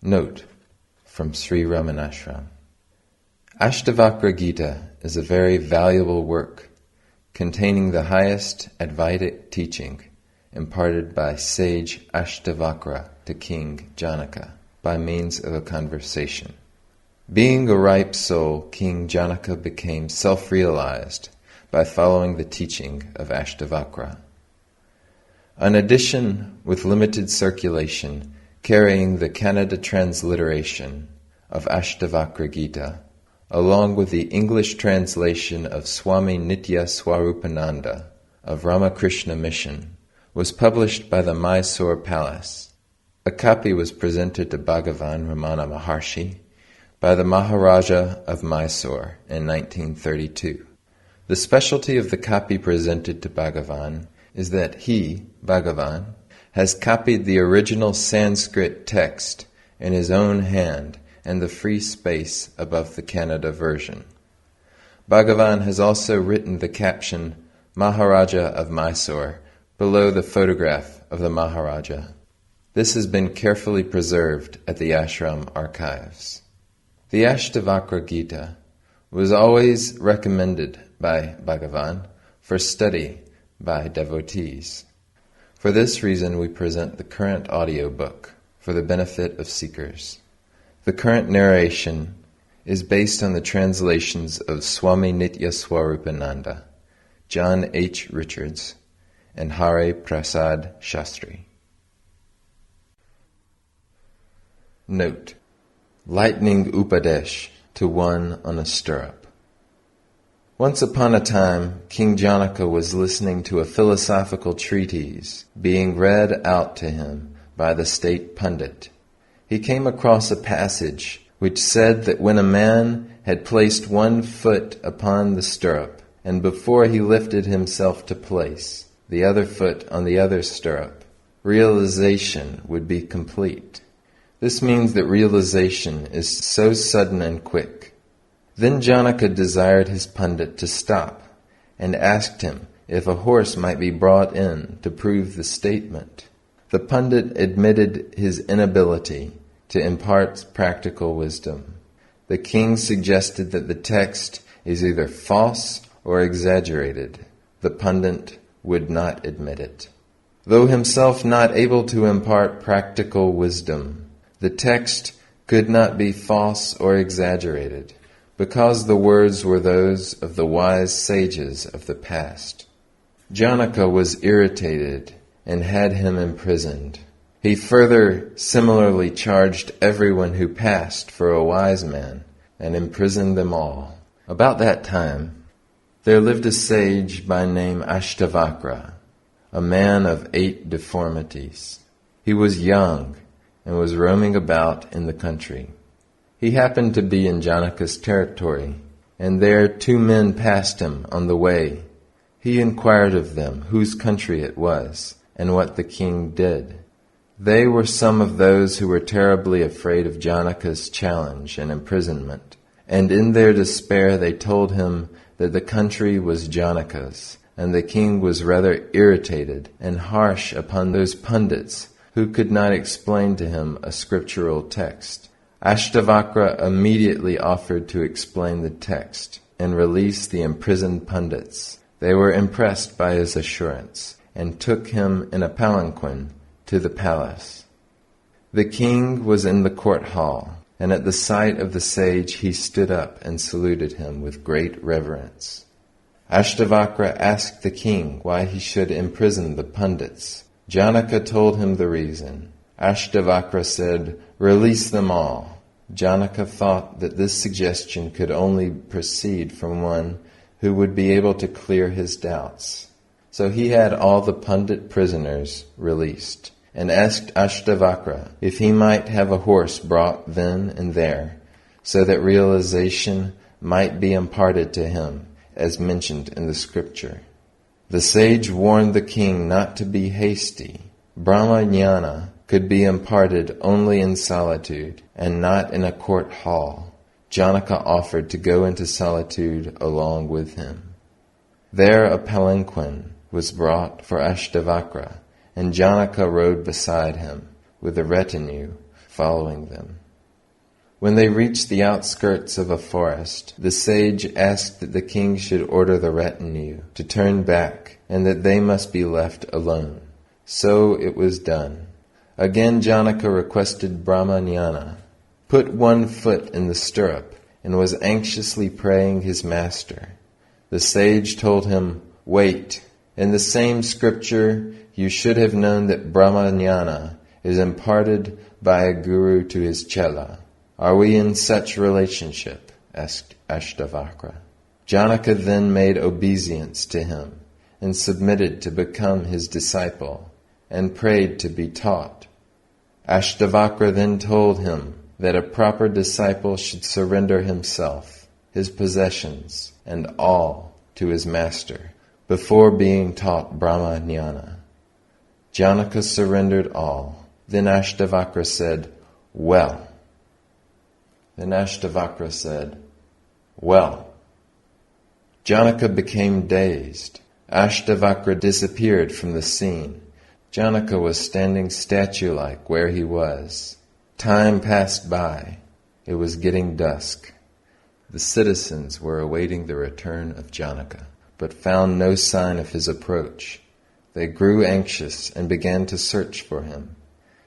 Note from Sri Ramanashram. Ashtavakra Gita is a very valuable work containing the highest Advaitic teaching imparted by sage Ashtavakra to King Jonica by means of a conversation. Being a ripe soul, King Jonica became self-realized by following the teaching of Ashtavakra. An edition with limited circulation carrying the Kannada transliteration of Ashtavakra Gita, along with the English translation of Swami Nitya Swarupananda of Ramakrishna Mission, was published by the Mysore Palace. A copy was presented to Bhagavan Ramana Maharshi by the Maharaja of Mysore in 1932. The specialty of the copy presented to Bhagavan is that he, Bhagavan, has copied the original Sanskrit text in his own hand and the free space above the Kannada version. Bhagavan has also written the caption Maharaja of Mysore below the photograph of the Maharaja. This has been carefully preserved at the ashram archives. The Ashtavakra Gita was always recommended by Bhagavan for study by devotees. For this reason, we present the current audio book for the benefit of seekers. The current narration is based on the translations of Swami Nitya Swarupananda, John H. Richards, and Hare Prasad Shastri. Note: Lightning Upadesh to one on a stirrup. Once upon a time, King Jonica was listening to a philosophical treatise being read out to him by the state pundit. He came across a passage which said that when a man had placed one foot upon the stirrup, and before he lifted himself to place the other foot on the other stirrup, realization would be complete. This means that realization is so sudden and quick. Then Jonica desired his pundit to stop and asked him if a horse might be brought in to prove the statement. The pundit admitted his inability to impart practical wisdom. The king suggested that the text is either false or exaggerated. The pundit would not admit it. Though himself not able to impart practical wisdom, the text could not be false or exaggerated, because the words were those of the wise sages of the past. Jonica was irritated and had him imprisoned. He further similarly charged everyone who passed for a wise man and imprisoned them all. About that time, there lived a sage by name Ashtavakra, a man of 8 deformities. He was young and was roaming about in the country. He happened to be in Jonica's territory, and there 2 men passed him on the way. He inquired of them whose country it was, and what the king did. They were some of those who were terribly afraid of Jonica's challenge and imprisonment, and in their despair they told him that the country was Jonica's, and the king was rather irritated and harsh upon those pundits who could not explain to him a scriptural text. Ashtavakra immediately offered to explain the text and release the imprisoned pundits. They were impressed by his assurance and took him in a palanquin to the palace. The king was in the court hall, and at the sight of the sage he stood up and saluted him with great reverence. Ashtavakra asked the king why he should imprison the pundits. Jonica told him the reason. Ashtavakra said, "Release them all." Jonica thought that this suggestion could only proceed from one who would be able to clear his doubts. So he had all the pundit prisoners released, and asked Ashtavakra if he might have a horse brought then and there, so that realization might be imparted to him, as mentioned in the scripture. The sage warned the king not to be hasty. Brahmajnana could be imparted only in solitude and not in a court hall. Jonica offered to go into solitude along with him. There a palanquin was brought for Ashtavakra, and Jonica rode beside him with a retinue following them. When they reached the outskirts of a forest, the sage asked that the king should order the retinue to turn back, and that they must be left alone. So it was done. Again Jonica requested Brahmanyana, put one foot in the stirrup, and was anxiously praying his master. The sage told him, "Wait. In the same scripture, you should have known that Brahmanyana is imparted by a guru to his chela. Are we in such relationship?" asked Ashtavakra. Jonica then made obeisance to him and submitted to become his disciple and prayed to be taught. Ashtavakra then told him that a proper disciple should surrender himself, his possessions, and all to his master before being taught Brahmanyana. Jonica surrendered all. Then Ashtavakra said, Well. Jonica became dazed. Ashtavakra disappeared from the scene. Jonica was standing statue-like where he was. Time passed by. It was getting dusk. The citizens were awaiting the return of Jonica, but found no sign of his approach. They grew anxious and began to search for him.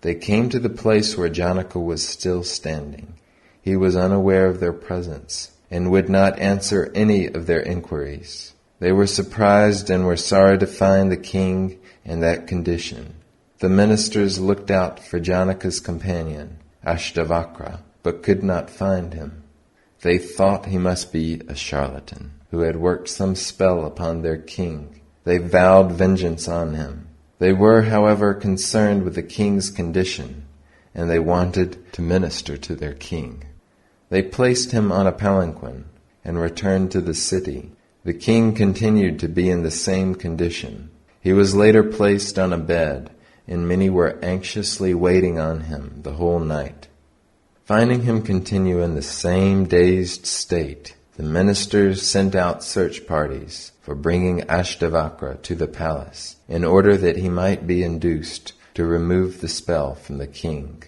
They came to the place where Jonica was still standing. He was unaware of their presence and would not answer any of their inquiries. They were surprised and were sorry to find the king in that condition. The ministers looked out for Jonica's companion, Ashtavakra, but could not find him. They thought he must be a charlatan who had worked some spell upon their king. They vowed vengeance on him. They were, however, concerned with the king's condition, and they wanted to minister to their king. They placed him on a palanquin and returned to the city. The king continued to be in the same condition. He was later placed on a bed, and many were anxiously waiting on him the whole night. Finding him continue in the same dazed state, the ministers sent out search parties for bringing Ashtavakra to the palace, in order that he might be induced to remove the spell from the king.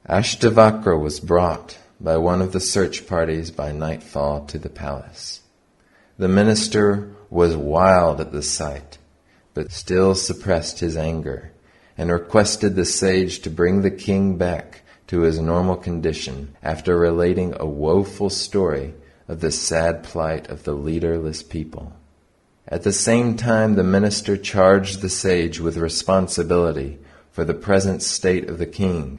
Ashtavakra was brought by one of the search parties by nightfall to the palace. The minister was wild at the sight, but still suppressed his anger, and requested the sage to bring the king back to his normal condition after relating a woeful story of the sad plight of the leaderless people. At the same time, the minister charged the sage with responsibility for the present state of the king.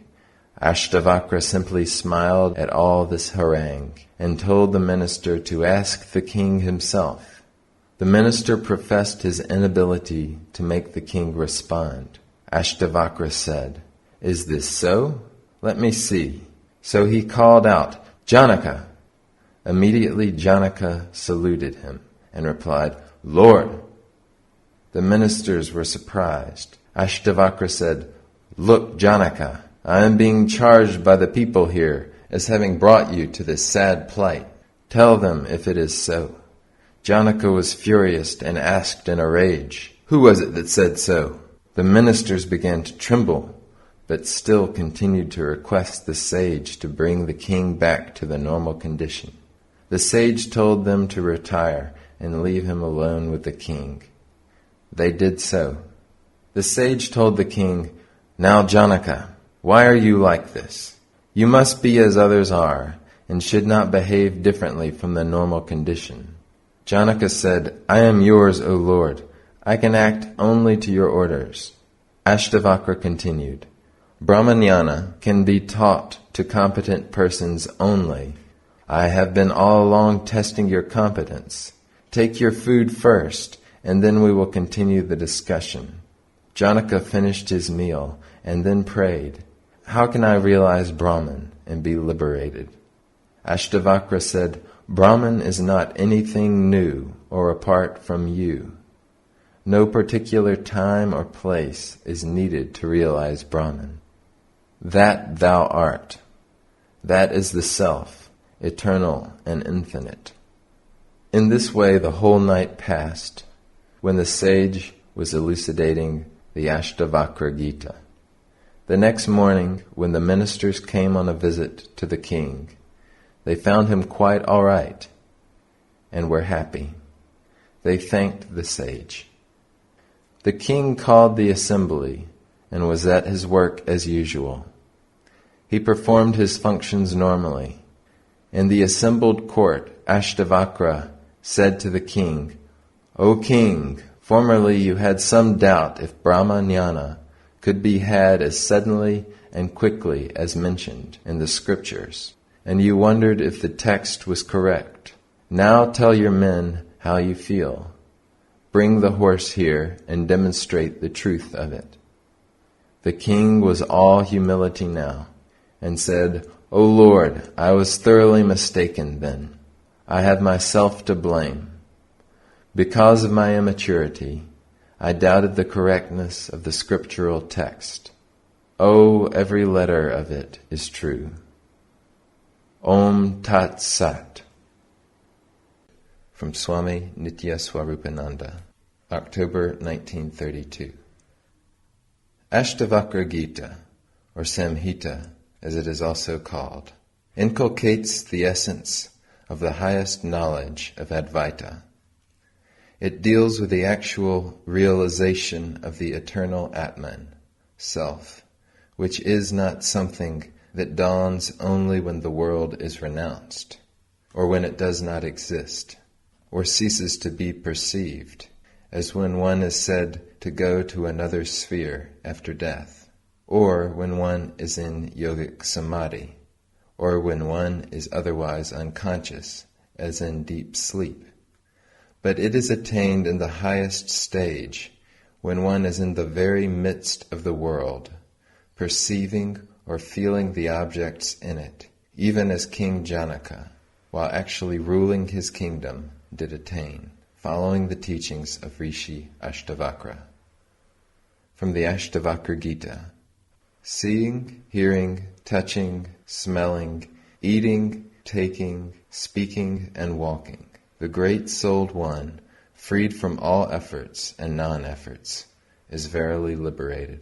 Ashtavakra simply smiled at all this harangue and told the minister to ask the king himself. The minister professed his inability to make the king respond. Ashtavakra said, "Is this so? Let me see." So he called out, "Jonica!" Immediately Jonica saluted him and replied, "Lord!" The ministers were surprised. Ashtavakra said, "Look, Jonica, I am being charged by the people here as having brought you to this sad plight. Tell them if it is so." Jonica was furious and asked in a rage, "Who was it that said so?" The ministers began to tremble, but still continued to request the sage to bring the king back to the normal condition. The sage told them to retire and leave him alone with the king. They did so. The sage told the king, "Now, Jonica, why are you like this? You must be as others are, and should not behave differently from the normal condition." Jonica said, "I am yours, O Lord. I can act only to your orders." Ashtavakra continued, "Brahmanyana can be taught to competent persons only. I have been all along testing your competence. Take your food first, and then we will continue the discussion." Jonica finished his meal and then prayed, "How can I realize Brahman and be liberated?" Ashtavakra said, "Brahman is not anything new or apart from you. No particular time or place is needed to realize Brahman. That thou art. That is the self, eternal and infinite." In this way the whole night passed, when the sage was elucidating the Ashtavakra Gita. The next morning, when the ministers came on a visit to the king, they found him quite all right and were happy. They thanked the sage. The king called the assembly and was at his work as usual. He performed his functions normally. In the assembled court, Ashtavakra said to the king, "O king, formerly you had some doubt if Brahma Jnana could be had as suddenly and quickly as mentioned in the scriptures, and you wondered if the text was correct. Now tell your men how you feel. Bring the horse here and demonstrate the truth of it." The king was all humility now, and said, "O Lord, I was thoroughly mistaken then. I have myself to blame. Because of my immaturity, I doubted the correctness of the scriptural text. Oh, every letter of it is true. Om Tat Sat." From Swami Nityaswarupananda, October 1932. Ashtavakra Gita, or Samhita as it is also called, inculcates the essence of the highest knowledge of Advaita. It deals with the actual realization of the eternal Atman, self, which is not something that dawns only when the world is renounced, or when it does not exist, or ceases to be perceived, as when one is said to go to another sphere after death, or when one is in yogic samadhi, or when one is otherwise unconscious, as in deep sleep. But it is attained in the highest stage, when one is in the very midst of the world, perceiving or feeling the objects in it, even as King Jonica, while actually ruling his kingdom, did attain, following the teachings of Rishi Ashtavakra. From the Ashtavakra Gita: seeing, hearing, touching, smelling, eating, taking, speaking, and walking, the great-souled one, freed from all efforts and non-efforts, is verily liberated.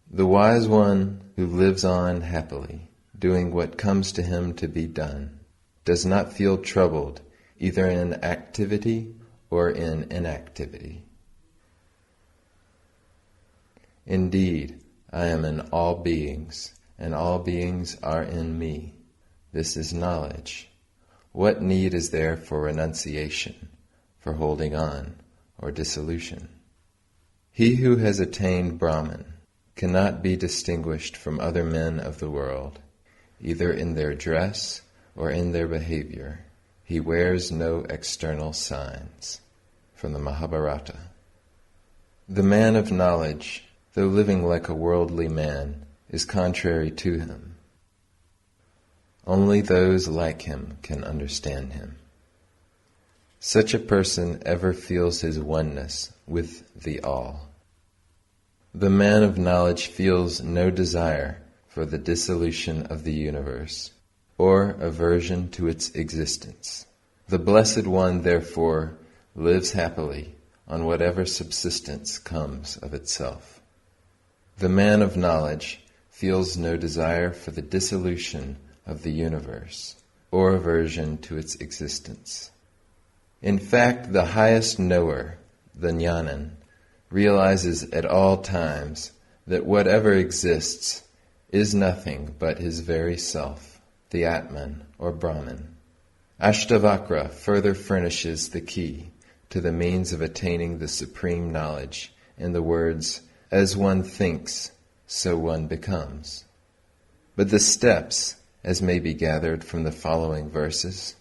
The wise one who lives on happily, doing what comes to him to be done, does not feel troubled either in activity or in inactivity. Indeed, I am in all beings, and all beings are in me. This is knowledge. What need is there for renunciation, for holding on, or dissolution? He who has attained Brahman cannot be distinguished from other men of the world, either in their dress or in their behavior. He wears no external signs. From the Mahabharata. The man of knowledge, though living like a worldly man, is contrary to him. Only those like him can understand him. Such a person ever feels his oneness with the all. The man of knowledge feels no desire for the dissolution of the universe, or aversion to its existence. The Blessed One, therefore, lives happily on whatever subsistence comes of itself. The man of knowledge feels no desire for the dissolution of the universe, or aversion to its existence. In fact, the highest knower, the Jnanan, realizes at all times that whatever exists is nothing but his very self, the Atman or Brahman. Ashtavakra further furnishes the key to the means of attaining the supreme knowledge in the words, "As one thinks, so one becomes." But the steps, as may be gathered from the following verses,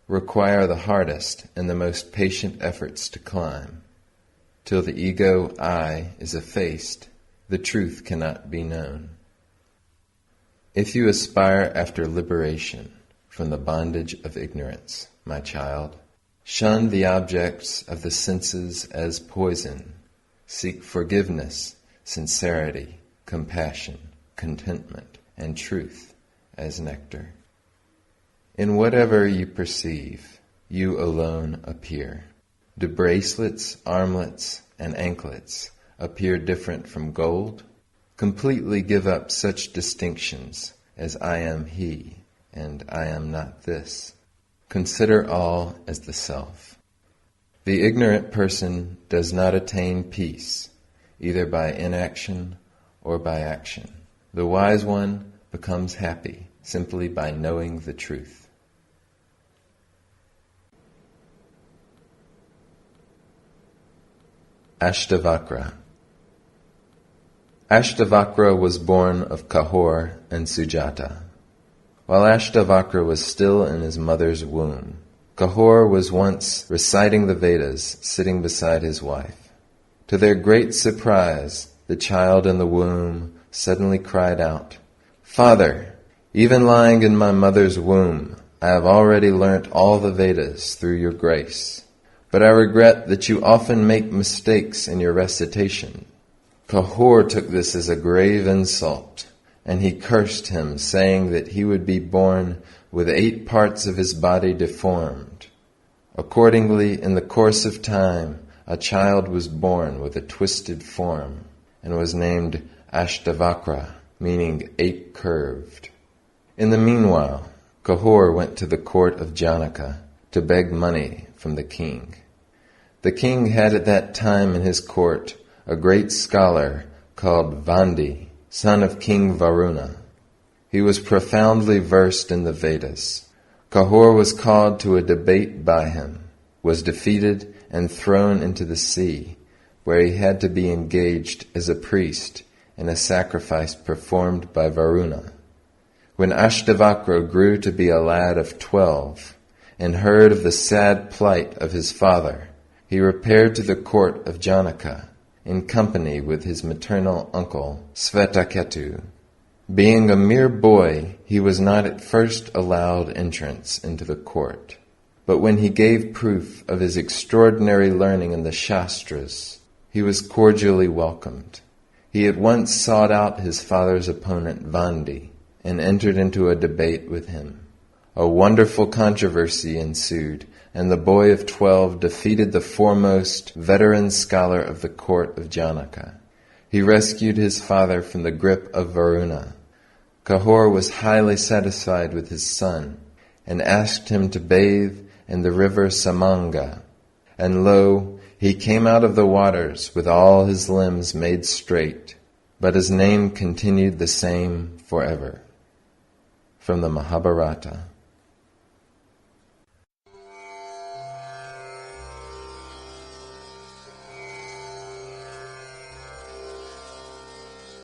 require the hardest and the most patient efforts to climb. Till the ego I is effaced, the truth cannot be known. If you aspire after liberation from the bondage of ignorance, my child, shun the objects of the senses as poison. Seek forgiveness, sincerity, compassion, contentment, and truth as nectar. In whatever you perceive, you alone appear. Do bracelets, armlets, and anklets appear different from gold? completely give up such distinctions as I am he and I am not this. Consider all as the self. The ignorant person does not attain peace, either by inaction or by action. The wise one becomes happy simply by knowing the truth. Ashtavakra. Ashtavakra was born of Kahor and Sujata. While Ashtavakra was still in his mother's womb, Kahor was once reciting the Vedas, sitting beside his wife. To their great surprise, the child in the womb suddenly cried out, "Father, even lying in my mother's womb, I have already learnt all the Vedas through your grace. But I regret that you often make mistakes in your recitation." Kahor took this as a grave insult, and he cursed him, saying that he would be born with 8 parts of his body deformed. Accordingly, in the course of time, a child was born with a twisted form, and was named Ashtavakra, meaning 8-curved. In the meanwhile, Kahor went to the court of Jonica to beg money from the king. The king had at that time in his court a great scholar called Vandi, son of King Varuna. He was profoundly versed in the Vedas. Kahor was called to a debate by him, was defeated and thrown into the sea, where he had to be engaged as a priest in a sacrifice performed by Varuna. When Ashtavakra grew to be a lad of 12 and heard of the sad plight of his father, he repaired to the court of Jonica in company with his maternal uncle Svetaketu. Being a mere boy, he was not at first allowed entrance into the court. But when he gave proof of his extraordinary learning in the Shastras, he was cordially welcomed. He at once sought out his father's opponent Vandi and entered into a debate with him. A wonderful controversy ensued, and the boy of 12 defeated the foremost veteran scholar of the court of Jonica. He rescued his father from the grip of Varuna. Kahor was highly satisfied with his son, and asked him to bathe in the river Samanga. And lo, he came out of the waters with all his limbs made straight, but his name continued the same forever. From the Mahabharata.